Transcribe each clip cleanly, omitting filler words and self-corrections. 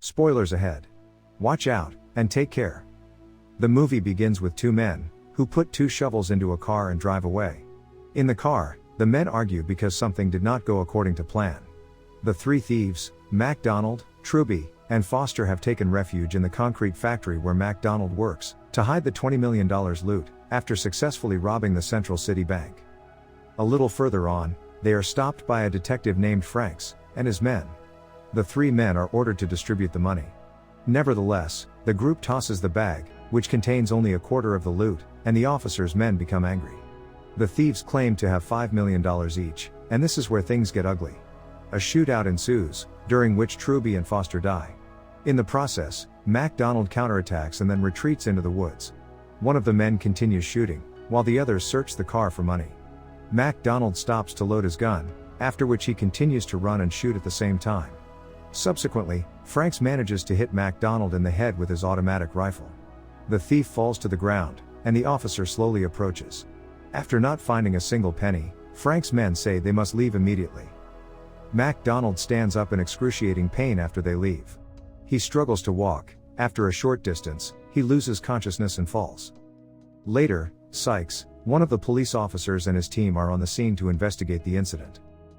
Spoilers ahead. Watch out, and take care. The movie begins with two men, who put two shovels into a car and drive away. In the car, the men argue because something did not go according to plan. The three thieves, MacDonald, Truby, and Foster have taken refuge in the concrete factory where MacDonald works, to hide the $20 million loot, after successfully robbing the Central City Bank. A little further on, they are stopped by a detective named Franks, and his men. The three men are ordered to distribute the money. Nevertheless, the group tosses the bag, which contains only a quarter of the loot, and the officers' men become angry. The thieves claim to have $5 million each, and this is where things get ugly. A shootout ensues, during which Truby and Foster die. In the process, MacDonald counterattacks and then retreats into the woods. One of the men continues shooting, while the others search the car for money. MacDonald stops to load his gun, after which he continues to run and shoot at the same time. Subsequently, Franks manages to hit MacDonald in the head with his automatic rifle. The thief falls to the ground, and the officer slowly approaches. After not finding a single penny, Franks' men say they must leave immediately. MacDonald stands up in excruciating pain after they leave. He struggles to walk. After a short distance, he loses consciousness and falls. Later, Sykes, one of the police officers, and his team are on the scene to investigate the incident.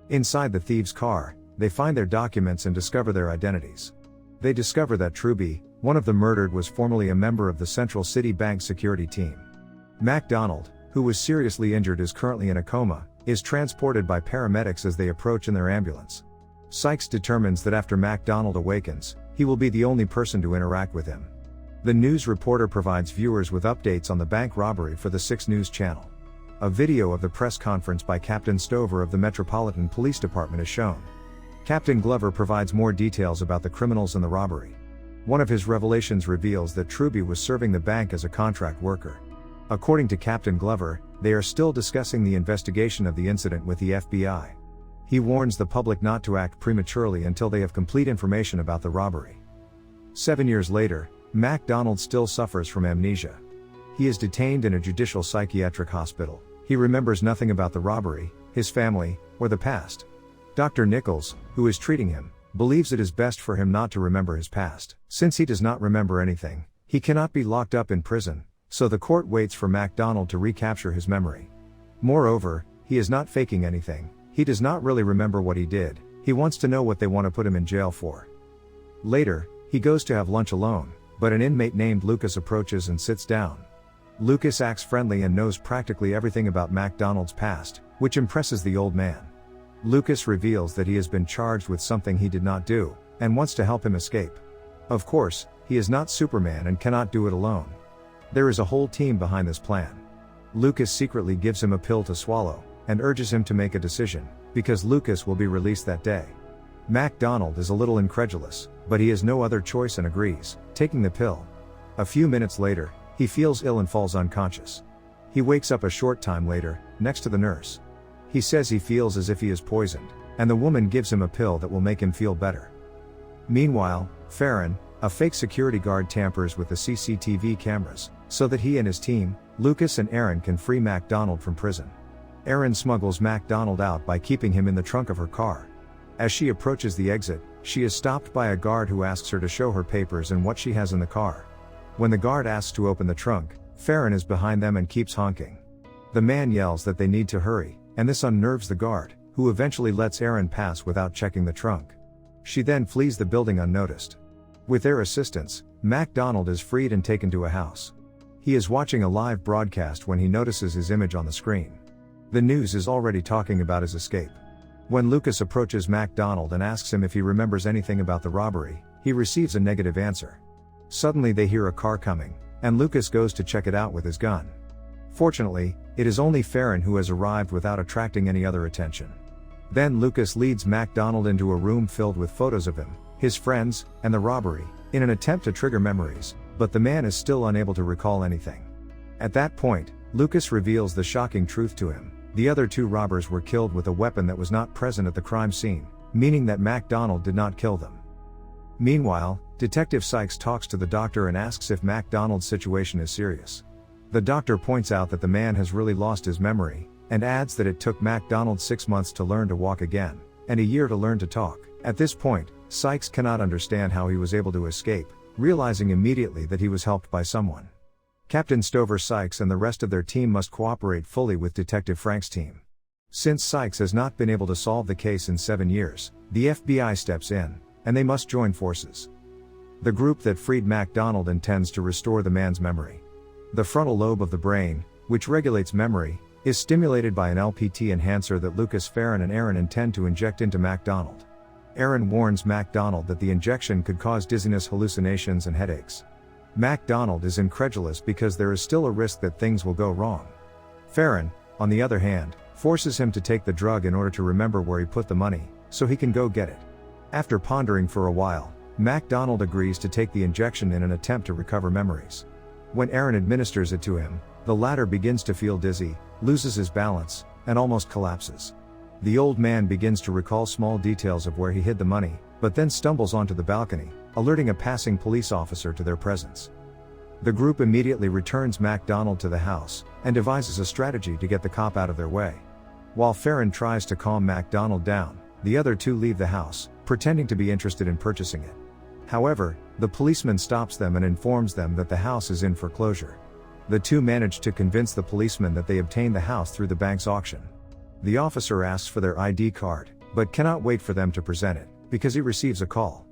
Inside the thieves' car, they find their documents and discover their identities. They discover that Truby, one of the murdered, was formerly a member of the Central City Bank security team. MacDonald, who was seriously injured, is currently in a coma, is transported by paramedics as they approach in their ambulance. Sykes determines that after MacDonald awakens, he will be the only person to interact with him. The news reporter provides viewers with updates on the bank robbery for the 6 News channel. A video of the press conference by Captain Stover of the Metropolitan Police Department is shown. Captain Glover provides more details about the criminals and the robbery. One of his revelations reveals that Truby was serving the bank as a contract worker. According to Captain Glover, they are still discussing the investigation of the incident with the FBI. He warns the public not to act prematurely until they have complete information about the robbery. 7 years later, MacDonald still suffers from amnesia. He is detained in a judicial psychiatric hospital. He remembers nothing about the robbery, his family, or the past. Dr. Nichols, who is treating him, believes it is best for him not to remember his past. Since he does not remember anything, he cannot be locked up in prison, so the court waits for MacDonald to recapture his memory. Moreover, he is not faking anything. He does not really remember what he did. He wants to know what they want to put him in jail for. Later, he goes to have lunch alone, but an inmate named Lucas approaches and sits down. Lucas acts friendly and knows practically everything about MacDonald's past, which impresses the old man. Lucas reveals that he has been charged with something he did not do, and wants to help him escape. Of course, he is not Superman and cannot do it alone. There is a whole team behind this plan. Lucas secretly gives him a pill to swallow, and urges him to make a decision, because Lucas will be released that day. MacDonald is a little incredulous, but he has no other choice and agrees, taking the pill. A few minutes later, he feels ill and falls unconscious. He wakes up a short time later, next to the nurse. He says he feels as if he is poisoned, and the woman gives him a pill that will make him feel better. Meanwhile, Farron, a fake security guard, tampers with the CCTV cameras, so that he and his team, Lucas and Aaron, can free MacDonald from prison. Aaron smuggles MacDonald out by keeping him in the trunk of her car. As she approaches the exit, she is stopped by a guard who asks her to show her papers and what she has in the car. When the guard asks to open the trunk, Farron is behind them and keeps honking. The man yells that they need to hurry, and this unnerves the guard, who eventually lets Aaron pass without checking the trunk. She then flees the building unnoticed. With their assistance, MacDonald is freed and taken to a house. He is watching a live broadcast when he notices his image on the screen. The news is already talking about his escape. When Lucas approaches MacDonald and asks him if he remembers anything about the robbery, he receives a negative answer. Suddenly they hear a car coming, and Lucas goes to check it out with his gun. Fortunately, it is only Farron who has arrived without attracting any other attention. Then Lucas leads MacDonald into a room filled with photos of him, his friends, and the robbery, in an attempt to trigger memories, but the man is still unable to recall anything. At that point, Lucas reveals the shocking truth to him: the other 2 robbers were killed with a weapon that was not present at the crime scene, meaning that MacDonald did not kill them. Meanwhile, Detective Sykes talks to the doctor and asks if MacDonald's situation is serious. The doctor points out that the man has really lost his memory, and adds that it took MacDonald 6 months to learn to walk again, and a year to learn to talk. At this point, Sykes cannot understand how he was able to escape, realizing immediately that he was helped by someone. Captain Stover Sykes and the rest of their team must cooperate fully with Detective Frank's team. Since Sykes has not been able to solve the case in 7 years, the FBI steps in, and they must join forces. The group that freed MacDonald intends to restore the man's memory. The frontal lobe of the brain, which regulates memory, is stimulated by an LPT enhancer that Lucas, Farron and Aaron intend to inject into MacDonald. Aaron warns MacDonald that the injection could cause dizziness, hallucinations and headaches. MacDonald is incredulous because there is still a risk that things will go wrong. Farron, on the other hand, forces him to take the drug in order to remember where he put the money, so he can go get it. After pondering for a while, MacDonald agrees to take the injection in an attempt to recover memories. When Aaron administers it to him, the latter begins to feel dizzy, loses his balance, and almost collapses. The old man begins to recall small details of where he hid the money, but then stumbles onto the balcony, alerting a passing police officer to their presence. The group immediately returns MacDonald to the house, and devises a strategy to get the cop out of their way. While Farron tries to calm MacDonald down, the other two leave the house, pretending to be interested in purchasing it. However, the policeman stops them and informs them that the house is in foreclosure. The two manage to convince the policeman that they obtained the house through the bank's auction. The officer asks for their ID card, but cannot wait for them to present it, because he receives a call.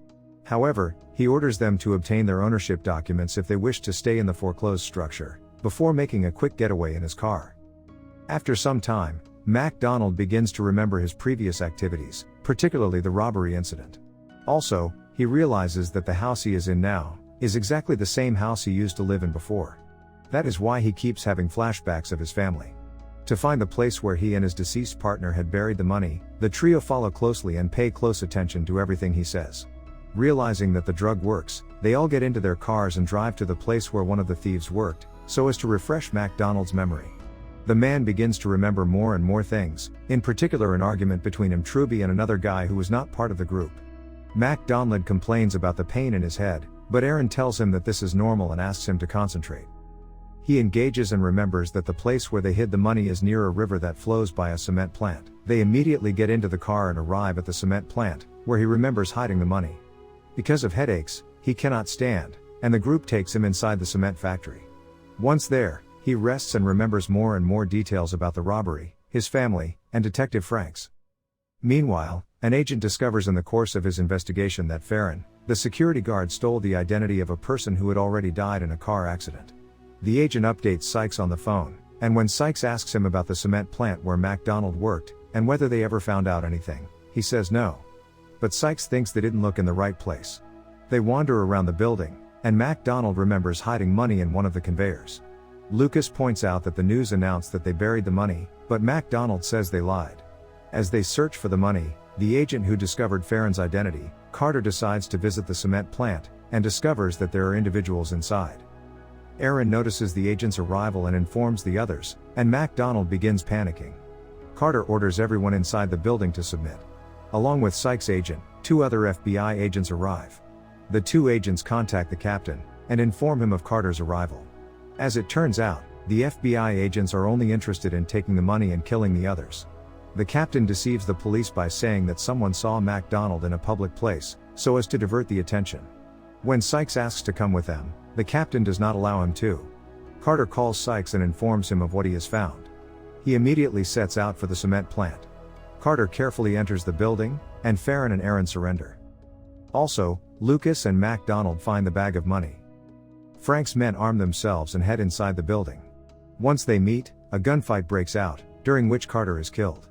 However, he orders them to obtain their ownership documents if they wish to stay in the foreclosed structure, before making a quick getaway in his car. After some time, MacDonald begins to remember his previous activities, particularly the robbery incident. Also, he realizes that the house he is in now, is exactly the same house he used to live in before. That is why he keeps having flashbacks of his family. To find the place where he and his deceased partner had buried the money, the trio follow closely and pay close attention to everything he says. Realizing that the drug works, they all get into their cars and drive to the place where one of the thieves worked, so as to refresh MacDonald's memory. The man begins to remember more and more things, in particular an argument between him, Truby, and another guy who was not part of the group. MacDonald complains about the pain in his head, but Aaron tells him that this is normal and asks him to concentrate. He engages and remembers that the place where they hid the money is near a river that flows by a cement plant. They immediately get into the car and arrive at the cement plant, where he remembers hiding the money. Because of headaches, he cannot stand, and the group takes him inside the cement factory. Once there, he rests and remembers more and more details about the robbery, his family, and Detective Franks. Meanwhile, an agent discovers in the course of his investigation that Farron, the security guard, stole the identity of a person who had already died in a car accident. The agent updates Sykes on the phone, and when Sykes asks him about the cement plant where MacDonald worked, and whether they ever found out anything, he says no. But Sykes thinks they didn't look in the right place. They wander around the building, and MacDonald remembers hiding money in one of the conveyors. Lucas points out that the news announced that they buried the money, but MacDonald says they lied. As they search for the money, the agent who discovered Farron's identity, Carter, decides to visit the cement plant, and discovers that there are individuals inside. Aaron notices the agent's arrival and informs the others, and MacDonald begins panicking. Carter orders everyone inside the building to submit. Along with Sykes' agent, 2 other FBI agents arrive. The 2 agents contact the captain, and inform him of Carter's arrival. As it turns out, the FBI agents are only interested in taking the money and killing the others. The captain deceives the police by saying that someone saw MacDonald in a public place, so as to divert the attention. When Sykes asks to come with them, the captain does not allow him to. Carter calls Sykes and informs him of what he has found. He immediately sets out for the cement plant. Carter carefully enters the building, and Farron and Aaron surrender. Also, Lucas and MacDonald find the bag of money. Frank's men arm themselves and head inside the building. Once they meet, a gunfight breaks out, during which Carter is killed.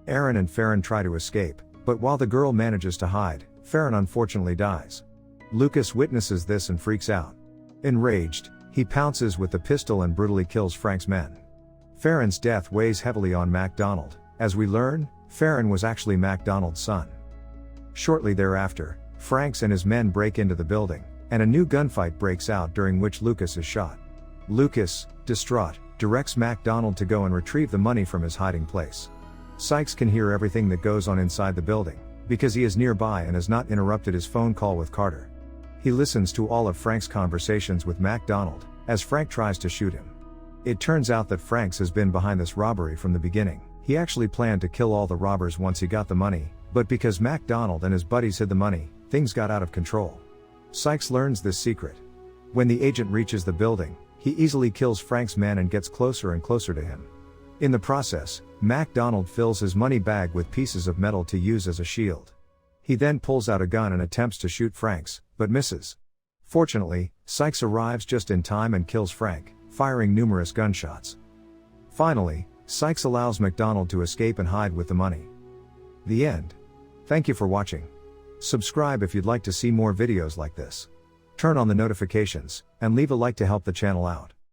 Aaron and Farron try to escape, but while the girl manages to hide, Farron unfortunately dies. Lucas witnesses this and freaks out. Enraged, he pounces with the pistol and brutally kills Frank's men. Farron's death weighs heavily on MacDonald. As we learn, Farron was actually MacDonald's son. Shortly thereafter, Franks and his men break into the building, and a new gunfight breaks out during which Lucas is shot. Lucas, distraught, directs MacDonald to go and retrieve the money from his hiding place. Sykes can hear everything that goes on inside the building, because he is nearby and has not interrupted his phone call with Carter. He listens to all of Frank's conversations with MacDonald, as Frank tries to shoot him. It turns out that Franks has been behind this robbery from the beginning. He actually planned to kill all the robbers once he got the money, but because MacDonald and his buddies hid the money, things got out of control. Sykes learns this secret. When the agent reaches the building, he easily kills Frank's men and gets closer and closer to him. In the process, MacDonald fills his money bag with pieces of metal to use as a shield. He then pulls out a gun and attempts to shoot Franks, but misses. Fortunately, Sykes arrives just in time and kills Frank, firing numerous gunshots. Finally, Sykes allows MacDonald to escape and hide with the money. The end. Thank you for watching. Subscribe if you'd like to see more videos like this. Turn on the notifications, and leave a like to help the channel out.